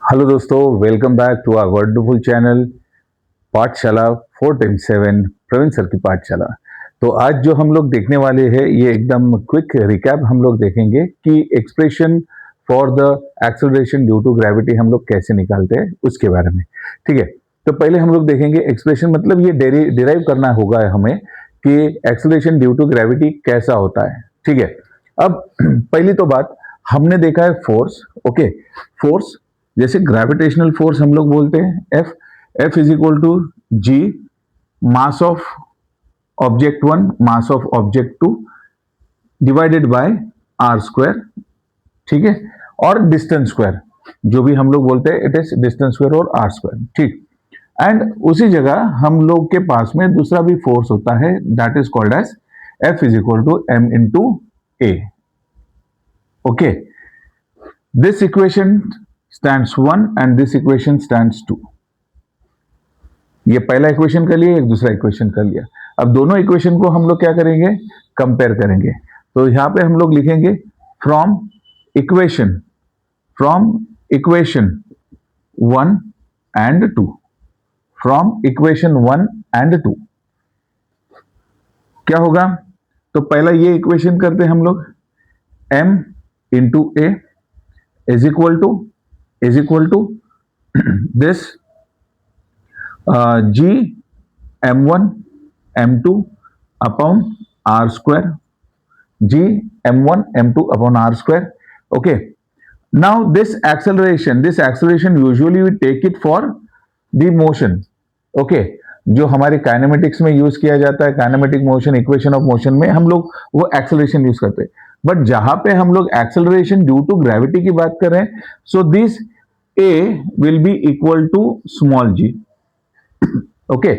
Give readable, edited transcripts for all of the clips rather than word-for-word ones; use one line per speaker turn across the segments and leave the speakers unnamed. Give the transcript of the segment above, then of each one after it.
Hello दोस्तों, welcome back to our wonderful channel Pathshala 4x7 Praveen sir की पाठशाला। तो आज जो हम लोग देखने वाले हैं ये एकदम क्विक रिकैप हम लोग देखेंगे कि expression for the acceleration due to gravity हम लोग कैसे निकालते हैं उसके बारे में। ठीक है, तो पहले हम लोग देखेंगे एक्सप्रेशन मतलब ये डिराइव करना होगा हमें कि एक्सेलरेशन ड्यू टू ग्रेविटी कैसा होता है। ठीक है, अब पहली तो बात हमने देखा है फोर्स। ओके, फोर्स जैसे ग्रेविटेशनल फोर्स हम लोग बोलते हैं F is equal to G mass of object 1 mass of object 2 divided by R square. ठीक है, और डिस्टेंस स्क्वायर जो भी हम लोग बोलते हैं इट इज डिस्टेंस स्क्वायर और आर स्क्वायर। ठीक, एंड उसी जगह हम लोग के पास में दूसरा भी फोर्स होता है that is called as F is equal to M into A. Okay, this equation stands 1 and this equation stands 2। ये पहला इक्वेशन कर लिया, एक दूसरा इक्वेशन कर लिया। अब दोनों इक्वेशन को हम लोग क्या करेंगे, कंपेयर करेंगे। तो यहां पे हम लोग लिखेंगे from equation 1 and 2, from equation 1 and 2 क्या होगा। तो पहला ये इक्वेशन करते हैं हम लोग, m into A is equal to this g m1 m2 upon r square, g m1 m2 upon r square। okay, now this acceleration usually we take it for the motion। okay, जो हमारे kinematics में use किया जाता है, kinematic motion, equation of motion में हम लोग वो एक्सेलरेशन यूज करते हैं। बट जहां पे हम लोग एक्सेलरेशन ड्यू टू ग्रेविटी की बात कर रहे हैं, so this a will be equal to small g। Okay,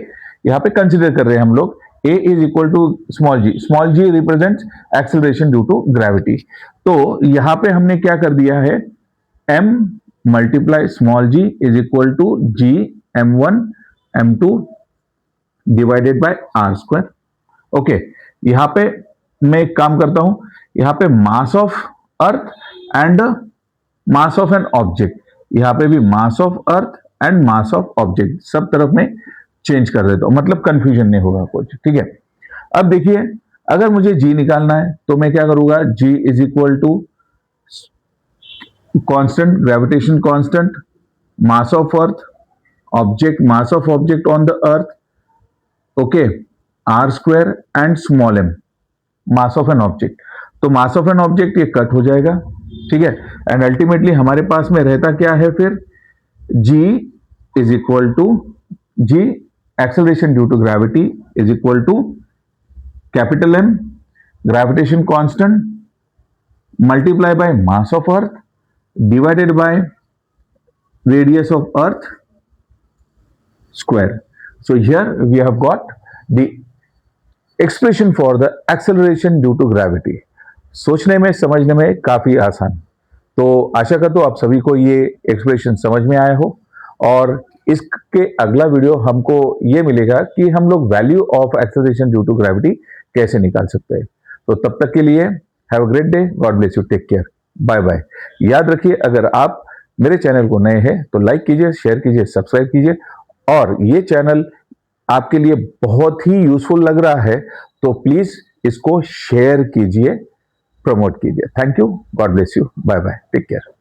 यहां पे कंसिडर कर रहे हैं हम लोग a is equal to small g represents acceleration due to gravity। तो यहां पे हमने क्या कर दिया है, m multiply small g is equal to g m1 m2 divided by r square. Okay, यहां पे मैं एक काम करता हूं, यहां पे मास of earth and mass of an object, यहां पे भी मास of earth and mass of object सब तरफ में चेंज कर देता हूं, मतलब कंफ्यूजन नहीं होगा कुछ। ठीक है, अब देखिए अगर मुझे जी निकालना है तो मैं क्या करूंगा, G is equal to constant, gravitation constant, mass of earth, object, mass of object on the earth, okay, R square and small M, mass of an object. तो मास ऑफ एन ऑब्जेक्ट ये cut हो जाएगा। ठीक है, and ultimately हमारे पास में रहता क्या है फिर, g is equal to G acceleration due to gravity is equal to capital M gravitation constant multiply by mass of earth divided by radius of earth square. So here we have got the expression for the acceleration due to gravity. सोचने में समझने में काफी आसान। तो आशा करता हूं आप सभी को ये एक्सप्रेशन समझ में आया हो, और इसके अगला वीडियो हमको ये मिलेगा कि हम लोग value of acceleration due to gravity कैसे निकाल सकते हैं। तो तब तक के लिए have a great day, God bless you, take care, bye bye. याद रखिए अगर आप मेरे चैनल को नए हैं तो लाइक कीजिए, शेयर कीजिए, सब्सक्राइब कीजिए, और ये चैनल आपके लिए बहुत ही यूजफुल लग रहा है तो प्लीज इसको शेयर कीजिए, प्रमोट कीजिए। Thank you, God bless you, bye bye, take care.